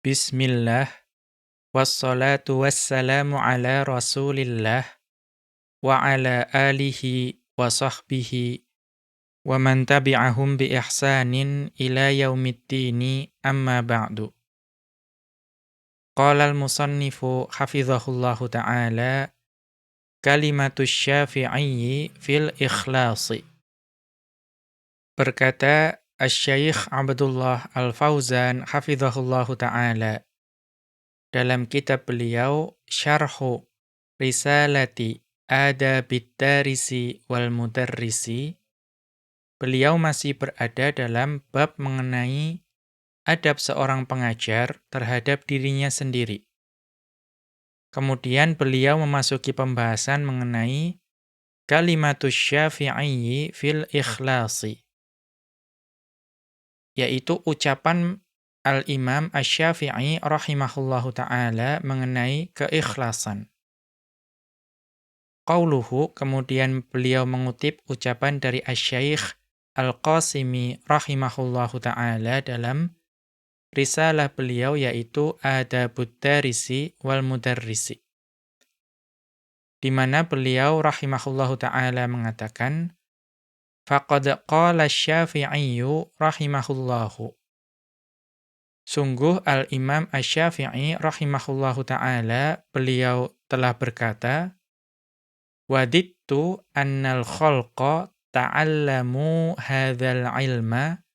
Bismillah, wassalatu wassalamu ala rasulillah, wa ala alihi wa sahbihi, wa man tabi'ahum bi ihsanin ila yaumiddini amma ba'du. Qala al-musannifu hafizahullahu ta'ala, kalimatus syafi'i fil ikhlasi. Berkata Asy-Syaikh Abdullah Al-Fauzan hafizahullahu ta'ala, dalam kitab beliau Syarhu Risalati Adabid Darisi wal Mudarrisi, beliau masih berada dalam bab mengenai adab seorang pengajar terhadap dirinya sendiri. Kemudian beliau memasuki pembahasan mengenai kalimatus syafi'i fil ikhlasi, yaitu ucapan Al-Imam Asy-Syafi'i rahimahullahu ta'ala mengenai keikhlasan. Qauluhu, kemudian beliau mengutip ucapan dari Asy-Syaikh Al-Qasimi rahimahullahu ta'ala dalam risalah beliau yaitu Adabud Darisi wal Mudarrisi, di mana beliau rahimahullahu ta'ala mengatakan, faqad qala Asy-Syafi'iyyu rahimahullahu, sungguh Al-Imam Asy-Syafi'i rahimahullahu ta'ala, beliau telah berkata, wadittu annal khalqa ta'allamu hadzal ilma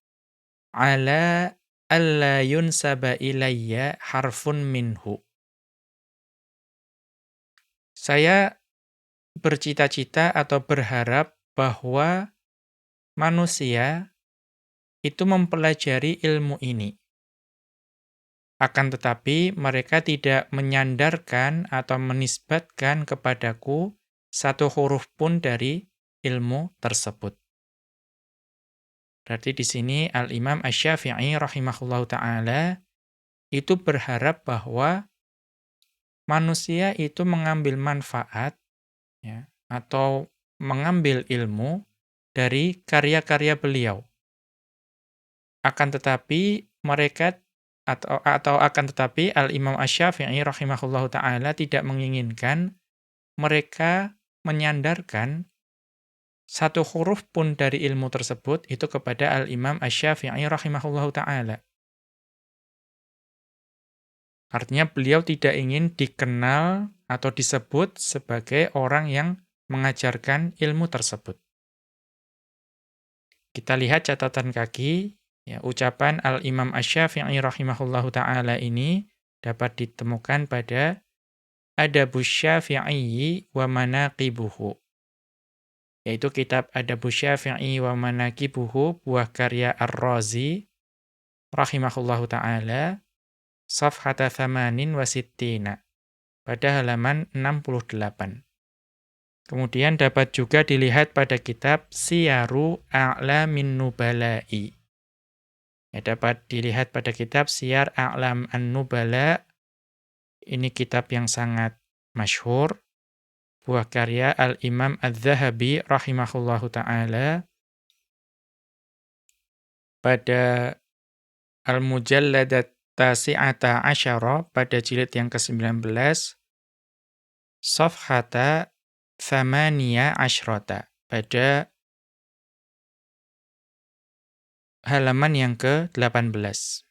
ala alla yunsaba ilayya harfun minhu. Saya bercita-cita atau berharap bahwa manusia itu mempelajari ilmu ini. Akan tetapi mereka tidak menyandarkan atau menisbatkan kepadaku satu huruf pun dari ilmu tersebut. Berarti di sini Al-Imam Asy-Syafi'i rahimahullahu ta'ala itu berharap bahwa manusia itu mengambil manfaat, ya, atau mengambil ilmu dari karya-karya beliau. Akan tetapi mereka akan tetapi Al-Imam Asy-Syafi'i rahimahullahu ta'ala tidak menginginkan mereka menyandarkan satu huruf pun dari ilmu tersebut itu kepada Al-Imam Asy-Syafi'i rahimahullahu ta'ala. Artinya beliau tidak ingin dikenal atau disebut sebagai orang yang mengajarkan ilmu tersebut. Kita lihat catatan kaki, ya, ucapan Al-Imam Asy-Syafi'i rahimahullahu ta'ala ini dapat ditemukan pada Adabus Syafi'i wa Manaqibuhu, yaitu kitab Adabus Syafi'i wa Manaqibuhu, buah karya Ar-Razi rahimahullahu ta'ala, safhata thamanin wa sittina, pada halaman 68. Kemudian dapat juga dilihat pada kitab Siyaru A'lamin Nubala'i. Ya, dapat dilihat pada kitab Siyar A'lam An-Nubala. Ini kitab yang sangat masyhur, buah karya Al-Imam Adz-Dzahabi rahimahullahu ta'ala, pada Al-Mujalladat Tasi'ata Asyara, pada jilid yang ke-19, Safhata Thamaniya Asyrata, pada halaman yang ke-18.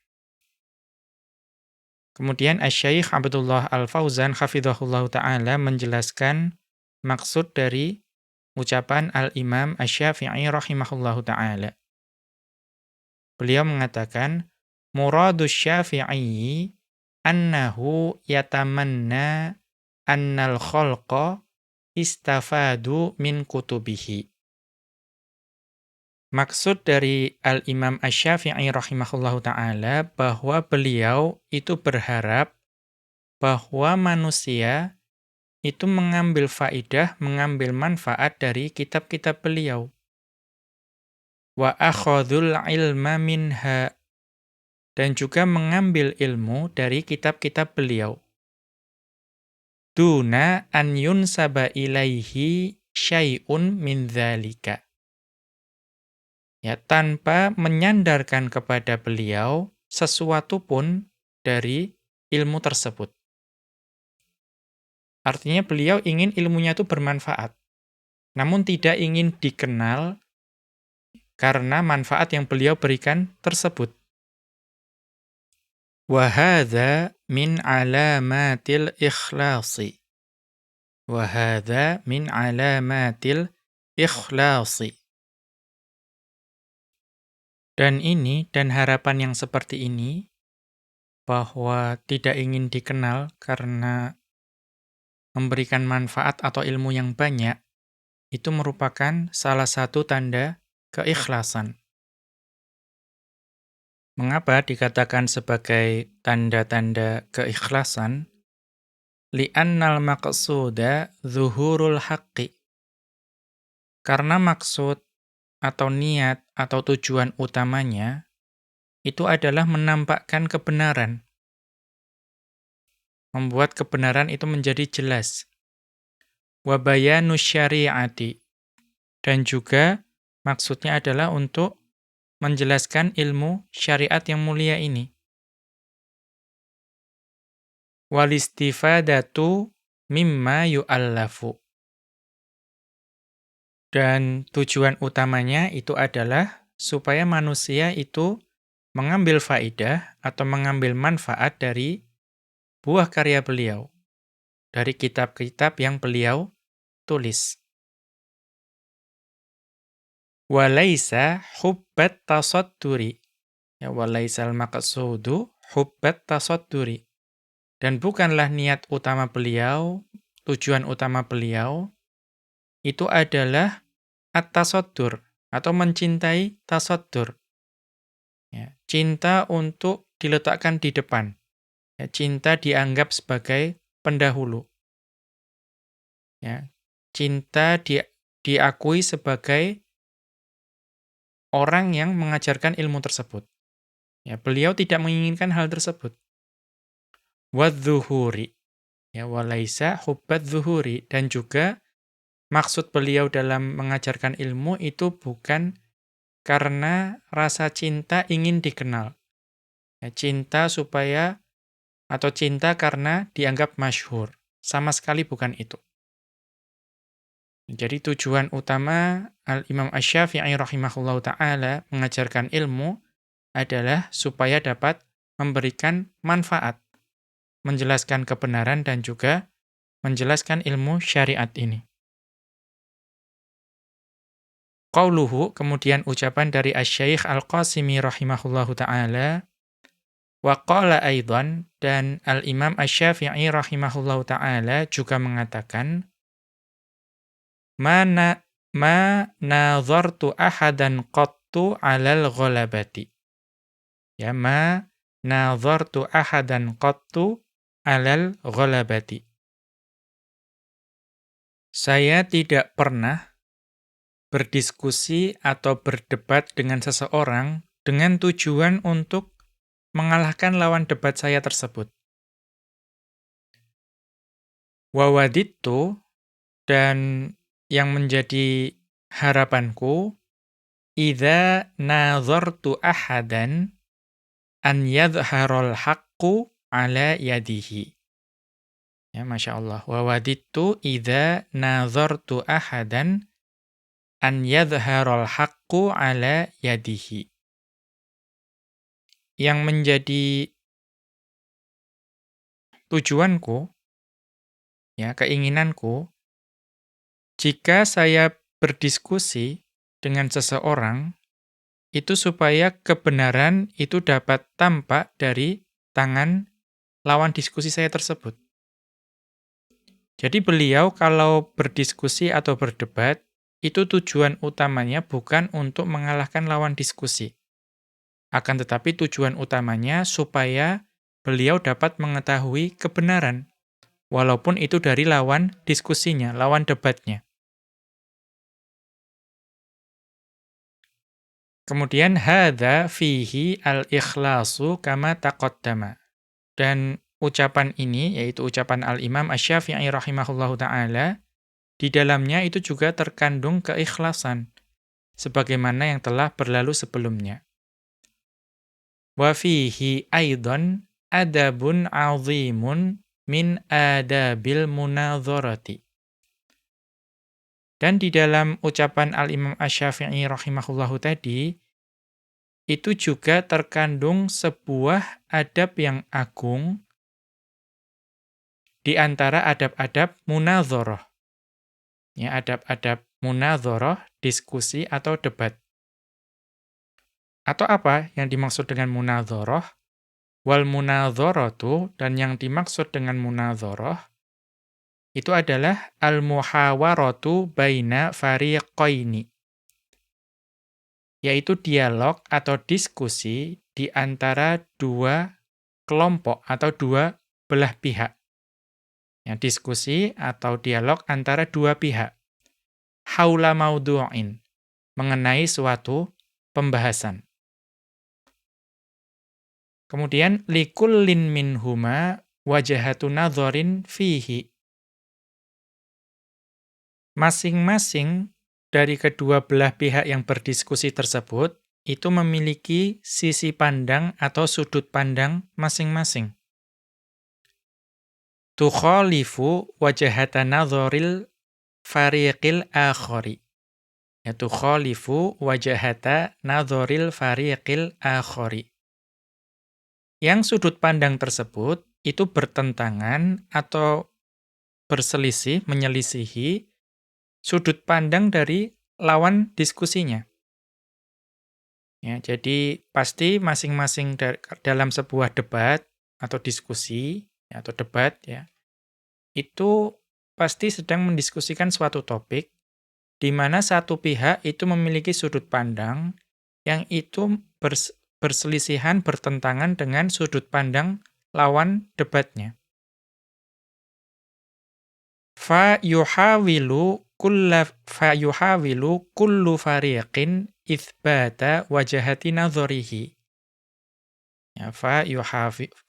Kemudian Asy-Syaikh Abdullah Al-Fauzan hafizahullahu ta'ala menjelaskan maksud dari ucapan Al-Imam Asy-Syafi'i rahimahullahu ta'ala. Beliau mengatakan, muradus Syafi'i annahu yatamanna annal khalqa istafadu min kutubihi. Maksud dari Al-Imam Asy-Syafi'i rahimahullahu ta'ala bahwa beliau itu berharap bahwa manusia itu mengambil faidah, mengambil manfaat dari kitab-kitab beliau. Wa akhadhul ilma minha, dan juga mengambil ilmu dari kitab-kitab beliau. Duna an yunsaba ilaihi syai'un min dzalika. Ya, tanpa menyandarkan kepada beliau sesuatu pun dari ilmu tersebut. Artinya beliau ingin ilmunya itu bermanfaat, namun tidak ingin dikenal karena manfaat yang beliau berikan tersebut. Wa hadza min alamatil ikhlasi. Wa hadza min alamatil ikhlasi. Dan harapan yang seperti ini, bahwa tidak ingin dikenal karena memberikan manfaat atau ilmu yang banyak, itu merupakan salah satu tanda keikhlasan. Mengapa dikatakan sebagai tanda-tanda keikhlasan? Li'annal maqsuda zuhurul haqqi. Karena maksud atau niat atau tujuan utamanya itu adalah menampakkan kebenaran. Membuat kebenaran itu menjadi jelas. Wa bayanu syari'ati. Dan juga maksudnya adalah untuk menjelaskan ilmu syariat yang mulia ini. Walistifadatu mimma yu'allafu. Dan tujuan utamanya itu adalah supaya manusia itu mengambil faidah atau mengambil manfaat dari buah karya beliau, dari kitab-kitab yang beliau tulis. Walaisa hubbat tasadduri. Ya, walaisal maqsudu hubbat tasadduri. Dan bukanlah niat utama beliau, tujuan utama beliau, itu adalah at-tasaddur, atau mencintai tasaddur. Ya, cinta untuk diletakkan di depan. Ya, cinta dianggap sebagai pendahulu. Ya, cinta diakui sebagai orang yang mengajarkan ilmu tersebut. Ya, beliau tidak menginginkan hal tersebut. Wadzuhuri. Ya, walaisa hubbat zuhuri. Dan juga maksud beliau dalam mengajarkan ilmu itu bukan karena rasa cinta ingin dikenal. Ya, cinta supaya atau cinta karena dianggap masyhur. Sama sekali bukan itu. Jadi tujuan utama Al-Imam Asy-Syafi'i rahimahullahu ta'ala mengajarkan ilmu adalah supaya dapat memberikan manfaat, menjelaskan kebenaran dan juga menjelaskan ilmu syariat ini. Qauluhu, kemudian ucapan dari Asy-Syaikh Al-Qasimi rahimahullahu ta'ala, wa qala aidan, dan Al-Imam Asy-Syafi'i rahimahullahu ta'ala juga mengatakan, ma nazartu ahadan qattu 'alal ghalabati. Ya, ma nazartu ahadan qattu 'alal ghalabati. Saya tidak pernah berdiskusi atau berdebat dengan seseorang dengan tujuan untuk mengalahkan lawan debat saya tersebut. Wa wadittu, dan yang menjadi harapanku, idza nazartu ahadan an yadhharul haqqu ala yadihi. Ya, Masya Allah. Wa wadittu idza nazartu ahadan an yadhharul haqqu ala yadihi. Yang menjadi tujuanku, ya, keinginanku, jika saya berdiskusi dengan seseorang, itu supaya kebenaran itu dapat tampak dari tangan lawan diskusi saya tersebut. Jadi beliau kalau berdiskusi atau berdebat, itu tujuan utamanya bukan untuk mengalahkan lawan diskusi. Akan tetapi tujuan utamanya supaya beliau dapat mengetahui kebenaran, walaupun itu dari lawan diskusinya, lawan debatnya. Kemudian hadza fihi al-ikhlasu kama taqaddama. Dan ucapan ini, yaitu ucapan Al-Imam Asy-Syafi'i rahimahullahu ta'ala, di dalamnya itu juga terkandung keikhlasan, sebagaimana yang telah berlalu sebelumnya. Wa fihi aidan, adabun 'azimun min adabil munadharati. Dan di dalam ucapan Al-Imam Asy-Syafi'i rahimahullahu tadi, itu juga terkandung sebuah adab yang agung di antara adab-adab munadharah. Ya, adab-adab munadharah, diskusi atau debat. Atau apa yang dimaksud dengan munadharah? Wal munadharatu, dan yang dimaksud dengan munadharah itu adalah al-muhawaratu baina fariqaini, yaitu dialog atau diskusi di antara dua kelompok atau dua belah pihak. Ya, diskusi atau dialog antara dua pihak. Haula maudhu'in, mengenai suatu pembahasan. Kemudian likullin minhuma wajahatu nadharin fihi. Masing-masing dari kedua belah pihak yang berdiskusi tersebut itu memiliki sisi pandang atau sudut pandang masing-masing. Tukhalifu wajahata nadharil fariqil akhari. Ya, tukhalifu wajahata nadharil fariqil akhari. Yang sudut pandang tersebut itu bertentangan atau berselisih, menyelisihi sudut pandang dari lawan diskusinya. Ya, jadi pasti masing-masing dalam sebuah debat atau diskusi ya, atau debat ya, itu pasti sedang mendiskusikan suatu topik di mana satu pihak itu memiliki sudut pandang yang itu berselisihan, bertentangan dengan sudut pandang lawan debatnya. Fayuhawilu kullu fariqin itsbata wajahati nadharihi. Ya,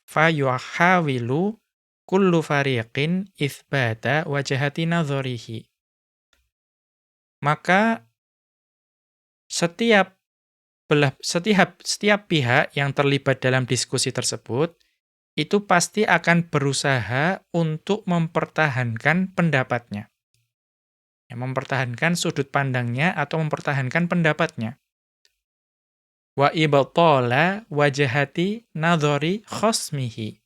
fayuhawilu kullu fariqin itsbata wajahati nadharihi. Maka setiap pihak yang terlibat dalam diskusi tersebut itu pasti akan berusaha untuk mempertahankan pendapatnya. Ya, mempertahankan sudut pandangnya atau mempertahankan pendapatnya. Wa ibtala wajahati nadhari khasmihi.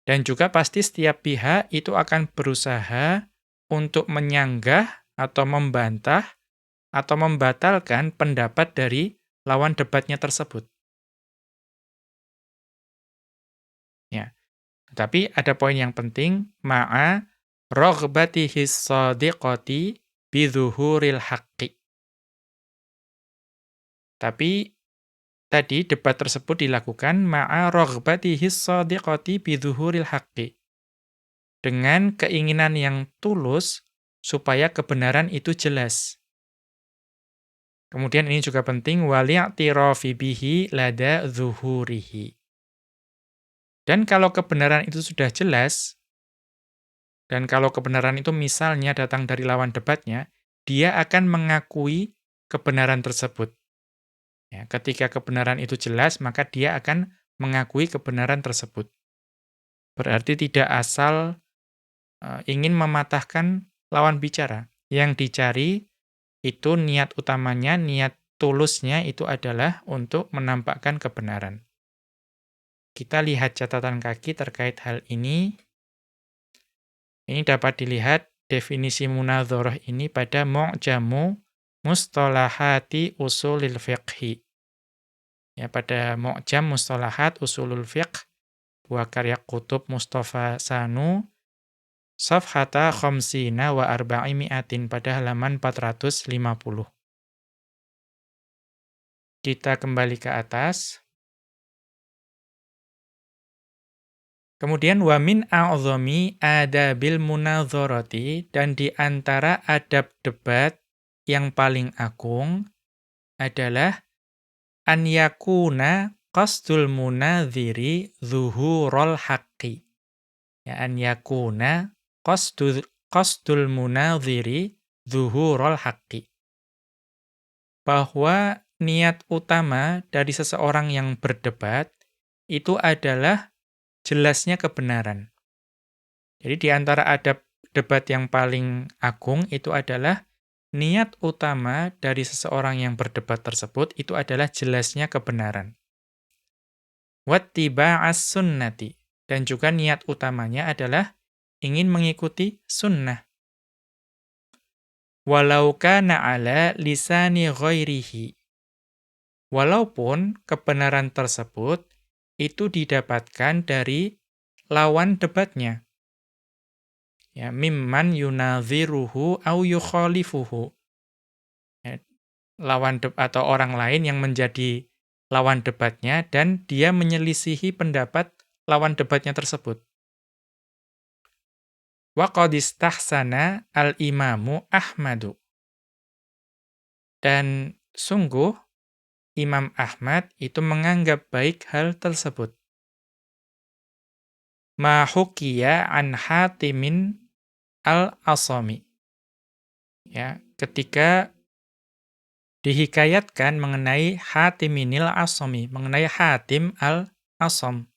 Dan juga pasti setiap pihak itu akan berusaha untuk menyanggah atau membantah atau membatalkan pendapat dari lawan debatnya tersebut. Ya. Tapi ada poin yang penting, ma'a raghbatihis shadiqati bidzuhuril haqqi. Tapi tadi debat tersebut dilakukan ma'a raghbatihis shadiqati bidzuhuril haqqi. Dengan keinginan yang tulus supaya kebenaran itu jelas. Kemudian ini juga penting wali'tirafi bihi lada zuhurihi. Dan kalau kebenaran itu sudah jelas, dan kalau kebenaran itu misalnya datang dari lawan debatnya, dia akan mengakui kebenaran tersebut. Ya, ketika kebenaran itu jelas, maka dia akan mengakui kebenaran tersebut. Berarti tidak asal ingin mematahkan lawan bicara. Yang dicari itu niat utamanya, niat tulusnya itu adalah untuk menampakkan kebenaran. Kita lihat catatan kaki terkait hal ini. Ini dapat dilihat definisi munadharah ini pada Mu'jamu Mustalahati Usulil Fiqhi. Ya, pada Mu'jam Mustalahat Usulul Fiqh, buah karya Qutub Mustafa Sanu, Safhata khamsina wa arba'imi'atin, pada halaman 450. Kita kembali ke atas. Kemudian wa min a'dhami adabil munadharati, dan di antara adab debat yang paling agung adalah an yakuna qasdul munadhiri zuhurul haqqi. Ya, an yakuna qasdul munadhiri zuhurul haqqi. Bahwa niat utama dari seseorang yang berdebat itu adalah jelasnya kebenaran. Jadi di antara adab debat yang paling agung itu adalah niat utama dari seseorang yang berdebat tersebut itu adalah jelasnya kebenaran. Wattiba'as sunnati. Dan juga niat utamanya adalah ingin mengikuti sunnah. Walau kana ala lisani ghairihi. Walaupun kebenaran tersebut itu didapatkan dari lawan debatnya. Ya, mimman yunaziruhu au yukhalifuhu. Ya, atau orang lain yang menjadi lawan debatnya dan dia menyelisihi pendapat lawan debatnya tersebut. Wa qad istahsana al-Imamu Ahmadu. Dan sungguh Imam Ahmad itu menganggap baik hal tersebut. Ma hukiya an Hatimin al-Asami. Ya, ketika dihikayatkan mengenai Hatiminil Asami, mengenai Hatim al-Asam.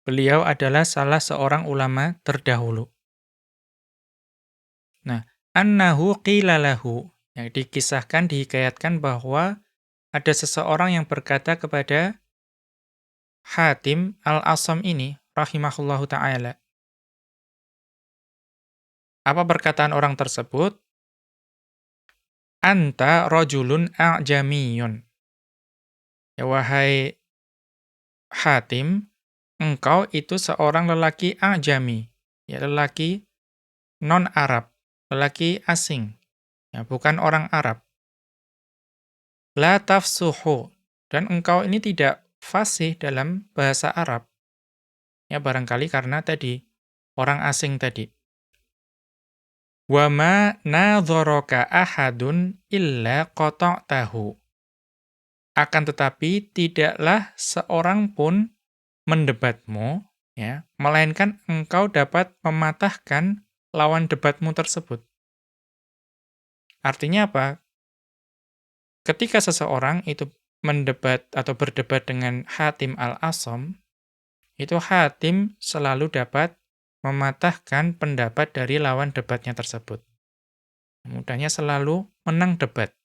Beliau adalah salah seorang ulama terdahulu. Nah, annahu qila lahu, yang dikisahkan, dihikayatkan bahwa ada seseorang yang berkata kepada Hatim al-Asam ini, rahimahullahu ta'ala. Apa perkataan orang tersebut? Anta rajulun a'jamiyun. Ya, wahai Hatim, engkau itu seorang lelaki a'jami, ya, lelaki non-Arab, lelaki asing, ya, bukan orang Arab. La tafsuhu, dan engkau ini tidak fasih dalam bahasa Arab. Ya, barangkali karena tadi, orang asing tadi. Wa ma nadharaka ahadun illa qata'tahu. Akan tetapi tidaklah seorang pun mendebatmu, ya, melainkan engkau dapat mematahkan lawan debatmu tersebut. Artinya apa? Ketika seseorang itu mendebat atau berdebat dengan Hatim al-Asam, itu Hatim selalu dapat mematahkan pendapat dari lawan debatnya tersebut. Mudahnya selalu menang debat.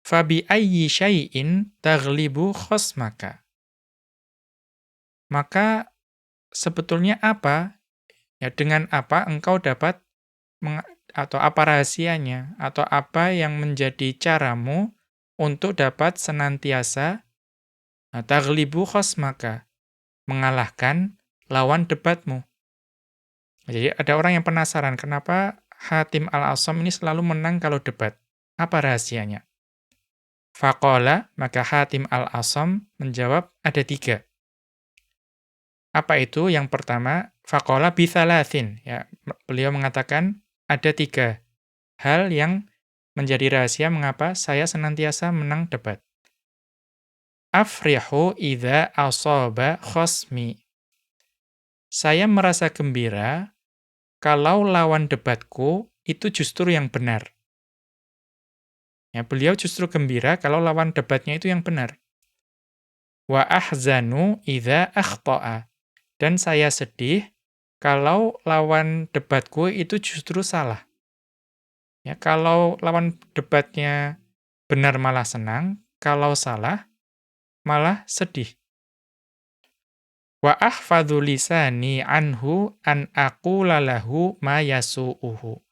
Fabi ayyi syai'in taghlibu khasmaka. Maka sebetulnya apa? Ya, dengan apa engkau dapat atau apa rahasianya, atau apa yang menjadi caramu untuk dapat senantiasa taghlibu khasmaka, mengalahkan lawan debatmu. Jadi ada orang yang penasaran, kenapa Hatim al-Asam ini selalu menang kalau debat? Apa rahasianya? Faqala, maka Hatim al-Asam menjawab ada 3. Apa itu? Yang pertama, faqala bithalathin. Ya, beliau mengatakan ada 3 hal yang menjadi rahasia mengapa saya senantiasa menang debat. Afrihu idza asaba khasmi. Saya merasa gembira kalau lawan debatku itu justru yang benar. Ya, beliau justru gembira kalau lawan debatnya itu yang benar. Wa ahzanu idza akhta'a. Dan saya sedih kalau lawan debatku itu justru salah. Ya, kalau lawan debatnya benar malah senang, kalau salah malah sedih. Wa ahfadzu lisani anhu an aqula lahu ma yasu'uhu.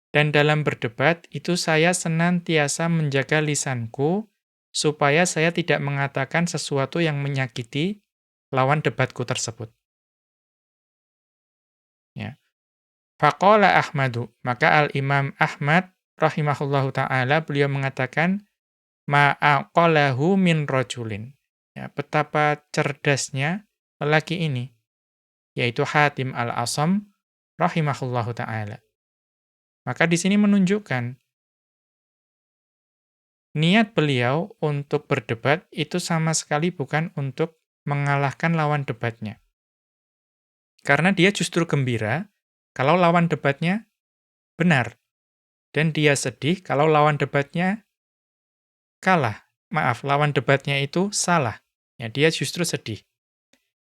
Dan dalam berdebat itu saya senantiasa menjaga lisanku supaya saya tidak mengatakan sesuatu yang menyakiti lawan debatku tersebut. Ya. Faqala Ahmadu, maka Al-Imam Ahmad rahimahullahu ta'ala beliau mengatakan ma'aqalahu min rajulin. Ya, betapa cerdasnya lelaki ini, yaitu Hatim al-Asam rahimahullahu ta'ala. Maka di sini menunjukkan niat beliau untuk berdebat itu sama sekali bukan untuk mengalahkan lawan debatnya. Karena dia justru gembira kalau lawan debatnya benar. Dan dia sedih kalau lawan debatnya kalah. Maaf, lawan debatnya itu salah. Ya, dia justru sedih.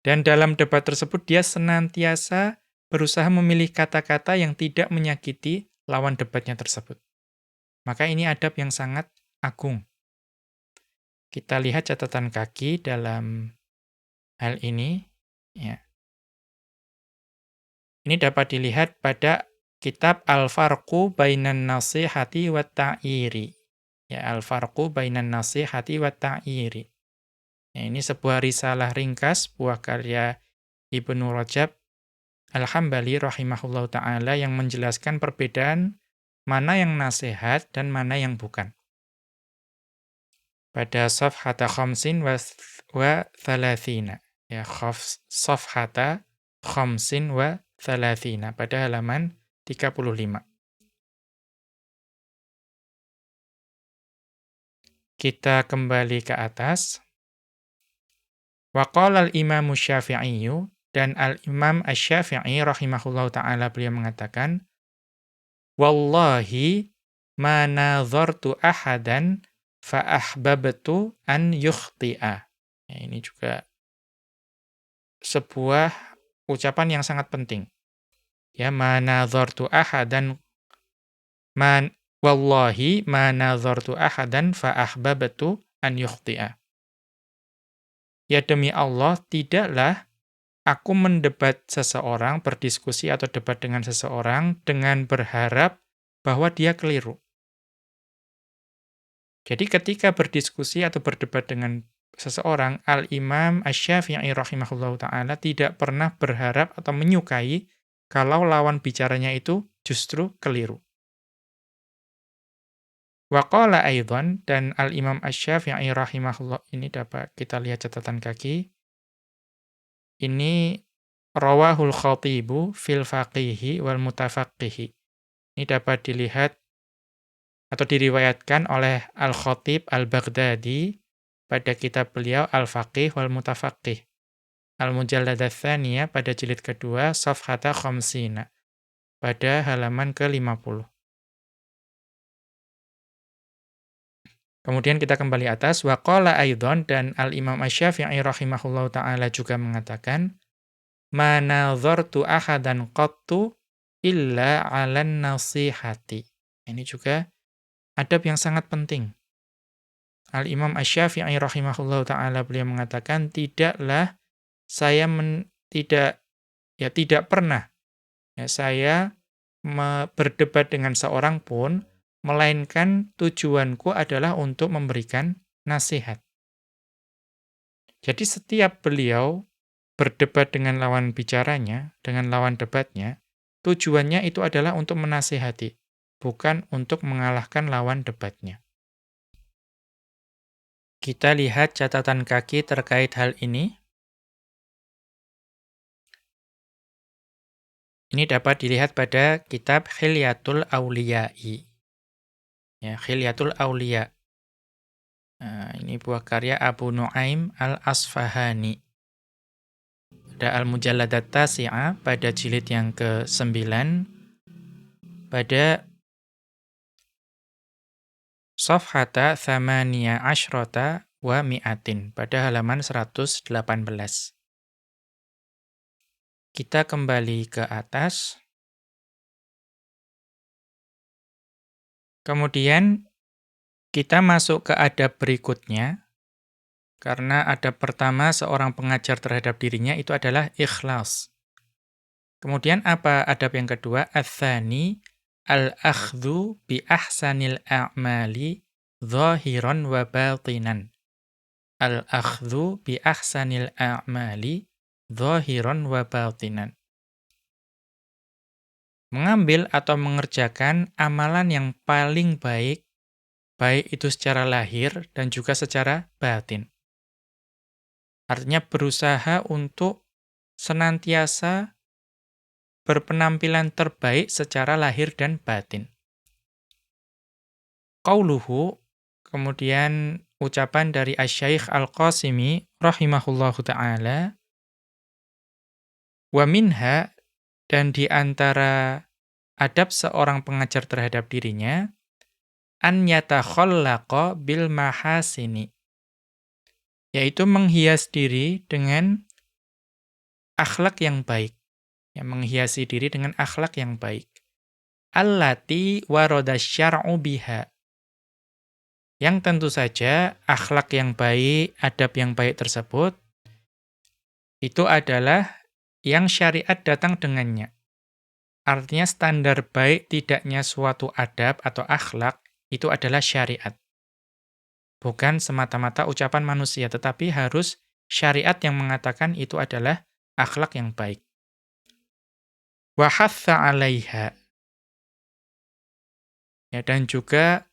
Dan dalam debat tersebut dia senantiasa berusaha memilih kata-kata yang tidak menyakiti lawan debatnya tersebut. Maka ini adab yang sangat agung. Kita lihat catatan kaki dalam hal ini. Ya. Ini dapat dilihat pada kitab Al-Farqu Bainan Nasihati wa Ta'iri. Ya, Al-Farqu Bainan Nasihati wa Ta'iri. Ya, ini sebuah risalah ringkas, buah karya Ibnu Rajab Al-Hambali rahimahullahu ta'ala yang menjelaskan perbedaan mana yang nasihat dan mana yang bukan. Pada safhata khamsin wa thalathina. Ya, safhata khamsin wa thalathina. Pada halaman 35. Kita kembali ke atas. Wa qala al-Imam Syafi'i dan al-Imam Asy-Syafi'i rahimahullahu ta'ala beliau mengatakan, wallahi ma nadhartu ahadan fa ahbabtu an yukhti'a. Ya, ini juga sebuah ucapan yang sangat penting. Ya, ma nadhartu ahadan wallahi ma nadhartu ahadan fa ahbabtu an yukhti'a. Ya demi Allah, tidaklah aku mendebat seseorang, berdiskusi atau debat dengan seseorang dengan berharap bahwa dia keliru. Jadi ketika berdiskusi atau berdebat dengan seseorang, Al-Imam Asy-Syafi'i rahimahullahu ta'ala tidak pernah berharap atau menyukai kalau lawan bicaranya itu justru keliru. Wa qala aidan, dan Al-Imam Asy-Syafi'i rahimahullah, ini dapat kita lihat catatan kaki. Ini rawahul khatibu fil faqihi wal mutafaqqihi. Ini dapat dilihat atau diriwayatkan oleh Al-Khatib Al-Baghdadi pada kitab beliau Al-Faqih wal Mutafaqqih. Al-Mujallad ats-tsaniyah pada jilid kedua safhata khamsina pada halaman ke-50. Kemudian kita kembali atas, wa qala aidan, dan Al-Imam Asy-Syafi'i rahimahullahu ta'ala juga mengatakan, ma nadhartu ahadan qattu illa 'alan nasihati. Ini juga adab yang sangat penting. Al-Imam Asy-Syafi'i rahimahullahu ta'ala beliau mengatakan, tidaklah saya tidak pernah ya, saya berdebat dengan seorang pun, melainkan tujuanku adalah untuk memberikan nasihat. Jadi setiap beliau berdebat dengan lawan bicaranya, dengan lawan debatnya, tujuannya itu adalah untuk menasihati, bukan untuk mengalahkan lawan debatnya. Kita lihat catatan kaki terkait hal ini. Ini dapat dilihat pada kitab Khilyatul Auliya'i. Ya, Khilyatul Auliya. Nah, ini buah karya Abu Nu'aim Al-Asfahani. Pada Al-Mujalladat Tasi'ah pada jilid yang ke-9 pada Safhata Thamaniya Ashrota wa Mi'atin pada halaman 118. Kita kembali ke atas. Kemudian kita masuk ke adab berikutnya. Karena adab pertama seorang pengajar terhadap dirinya itu adalah ikhlas. Kemudian apa adab yang kedua? Ats-tsani al-akhdhu bi ahsanil a'mali zahiran wa batinan. Al-akhdhu bi ahsanil a'mali zahiran wa batinan. Mengambil atau mengerjakan amalan yang paling baik, baik itu secara lahir dan juga secara batin. Artinya berusaha untuk senantiasa berpenampilan terbaik secara lahir dan batin. Qauluhu, kemudian ucapan dari Asy-Syaikh Al-Qasimi rahimahullahu ta'ala, wa minha, dan di antara adab seorang pengajar terhadap dirinya, an yatakhallaqa bil mahasini, yaitu menghias diri dengan akhlak yang baik. Ya, menghiasi diri dengan akhlak yang baik. Allati warada syar'u biha. Yang tentu saja akhlak yang baik, adab yang baik tersebut, itu adalah yang syariat datang dengannya. Artinya standar baik tidaknya suatu adab atau akhlak, itu adalah syariat. Bukan semata-mata ucapan manusia, tetapi harus syariat yang mengatakan itu adalah akhlak yang baik. Wa hatha 'alaiha. Ya, dan juga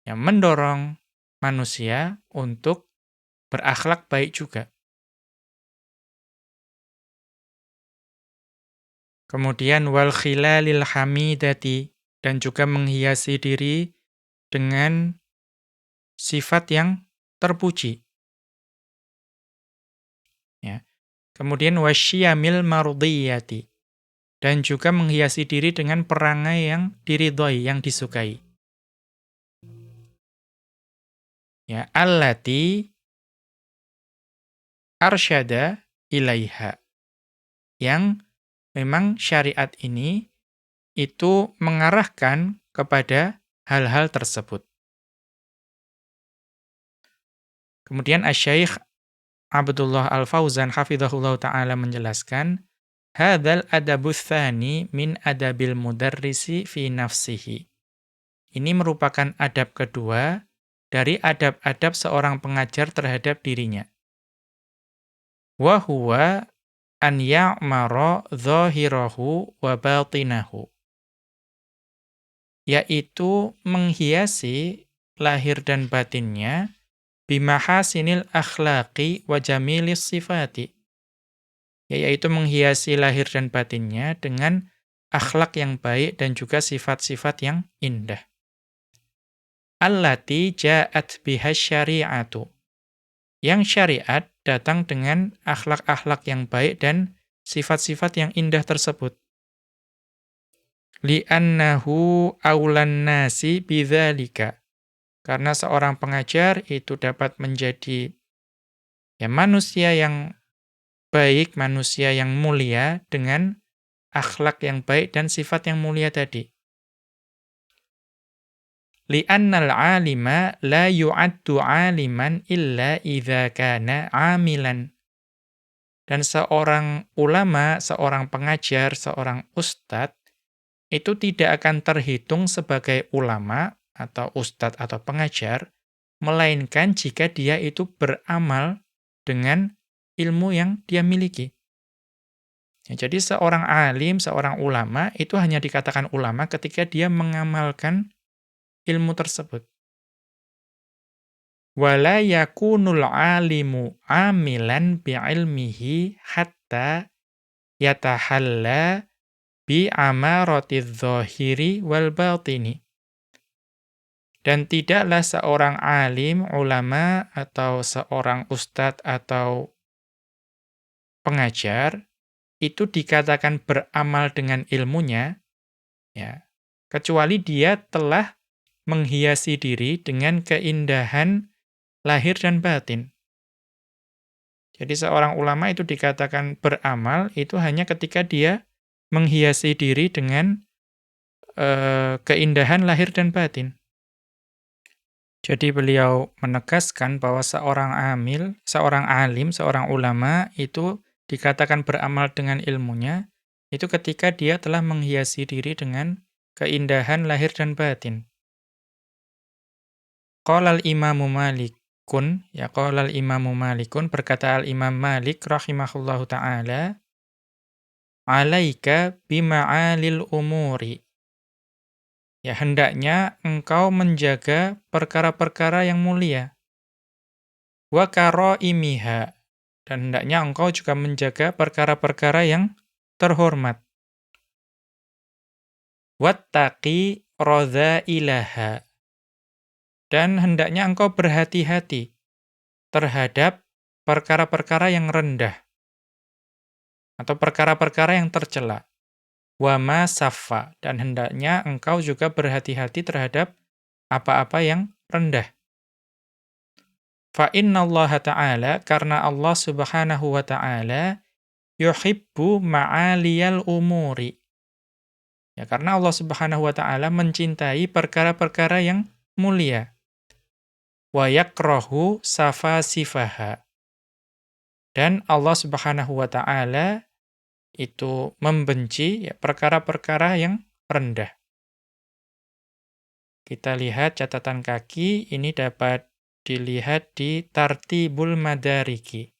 ya, mendorong manusia untuk berakhlak baik juga. Kemudian wal khilalil hamidati, dan juga menghiasi diri dengan sifat yang terpuji. Ya. Kemudian wasyiyamil mardiyati, dan juga menghiasi diri dengan perangai yang diridhoi, yang disukai. Ya, allati arsyada ilaiha. Yang memang syariat ini itu mengarahkan kepada hal-hal tersebut. Kemudian Asy-Syaikh Abdullah Al-Fauzan hafizahullah ta'ala menjelaskan, hadzal adabus tsani min adabil mudarrisi fi nafsihi. Ini merupakan adab kedua dari adab-adab seorang pengajar terhadap dirinya. Wa huwa an ya'mara dhahirahu wa batinahu. Yaitu menghiasi lahir dan batinnya bimahasinil akhlaqi wa jamilis sifati. Yaitu menghiasi lahir dan batinnya dengan akhlak yang baik dan juga sifat-sifat yang indah. Allati ja'at biha syari'atu. Yang syariat datang dengan akhlak-akhlak yang baik dan sifat-sifat yang indah tersebut. Li'annahu aulan nasi bidzalika. Karena seorang pengajar itu dapat menjadi ya, manusia yang baik, manusia yang mulia dengan akhlak yang baik dan sifat yang mulia tadi. Li'annal 'alima la yu'addu 'aliman illa idza kana 'amilan. Dan seorang ulama, seorang pengajar, seorang ustadz itu tidak akan terhitung sebagai ulama atau ustadz atau pengajar, melainkan jika dia itu beramal dengan ilmu yang dia miliki. Ya, jadi seorang alim, seorang ulama itu hanya dikatakan ulama ketika dia mengamalkan ilmu tersebut. Wala yakunul alimu amilan bi'ilmihi hatta yatahalla bi'amaratiz zahiri wal batini. Dan tidaklah seorang alim, ulama, atau seorang ustadz atau pengajar itu dikatakan beramal dengan ilmunya, ya, kecuali dia telah menghiasi diri dengan keindahan lahir dan batin. Jadi seorang ulama itu dikatakan beramal itu hanya ketika dia menghiasi diri dengan keindahan lahir dan batin. Jadi beliau menegaskan bahwa seorang alim, seorang ulama itu dikatakan beramal dengan ilmunya, itu ketika dia telah menghiasi diri dengan keindahan lahir dan batin. Qala al-Imamu Malikun, ya qala al-Imamu Malikun, berkata al-Imam Malik rahimahullahu ta'ala, alaika bima'alil umuri. Ya, hendaknya engkau menjaga perkara-perkara yang mulia. Wa karaimiha. Dan hendaknya engkau juga menjaga perkara-perkara yang terhormat. Wattaqi radza'ilaha. Dan hendaknya engkau berhati-hati terhadap perkara-perkara yang rendah. Atau perkara-perkara yang tercela. Wa ma saffa, dan hendaknya engkau juga berhati-hati terhadap apa-apa yang rendah. Fa innallaha ta'ala, karena Allah Subhanahu wa ta'ala yuhibbu ma'aliyal umuri. Ya, karena Allah Subhanahu wa taala mencintai perkara-perkara yang mulia. Wa yakrahu safasifaha. Dan Allah Subhanahu wa taala itu membenci ya, perkara-perkara yang rendah. Kita lihat catatan kaki, ini dapat dilihat di Tartibul Madariki.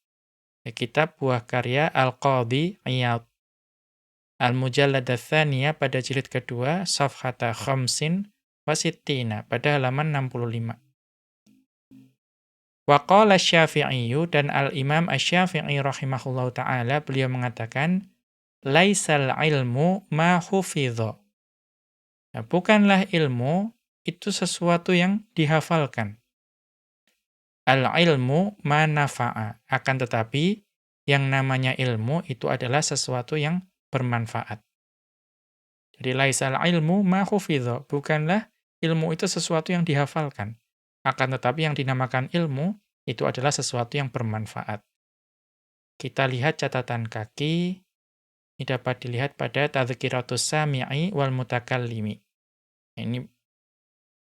Ya, kitab buah karya Al-Qadhi Iyad. Al-Mujallad ats-tsaniyah pada jilid kedua, safhata khamsin wa sittina, pada halaman 65. Wa qala Asy-Syafi'i, dan Al-Imam Asy-Syafi'i rahimahullahu taala, beliau mengatakan, laisal ilmu ma hufidha. Nah, bukanlah ilmu itu sesuatu yang dihafalkan. Al-ilmu ma nafa'a. Akan tetapi, yang namanya ilmu itu adalah sesuatu yang bermanfaat. Jadi, laisal ilmu ma hufidha. Bukanlah ilmu itu sesuatu yang dihafalkan. Akan tetapi yang dinamakan ilmu, itu adalah sesuatu yang bermanfaat. Kita lihat catatan kaki, ini dapat dilihat pada Tadhkiratus Sami'i wal Mutakallimi. Ini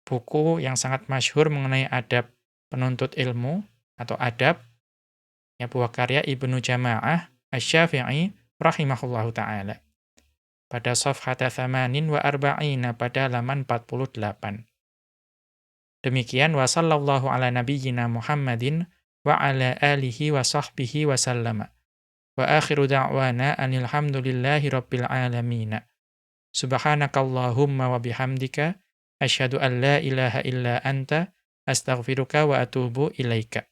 buku yang sangat masyhur mengenai adab penuntut ilmu atau adab, ya, buah karya Ibnu Jama'ah Asy-Syafi'i rahimahullahu ta'ala. Pada safhata thamanin wa arba'ina, pada halaman 48. Demikian, wa sallallahu ala nabiyyina Muhammadin wa ala alihi wa sahbihi wa sallama. Wa akhiru da'wana anil hamdulillahi rabbil alamin. Subhanakallahumma wa bihamdika asyhadu an la ilaha illa anta astaghfiruka wa atubu ilaika.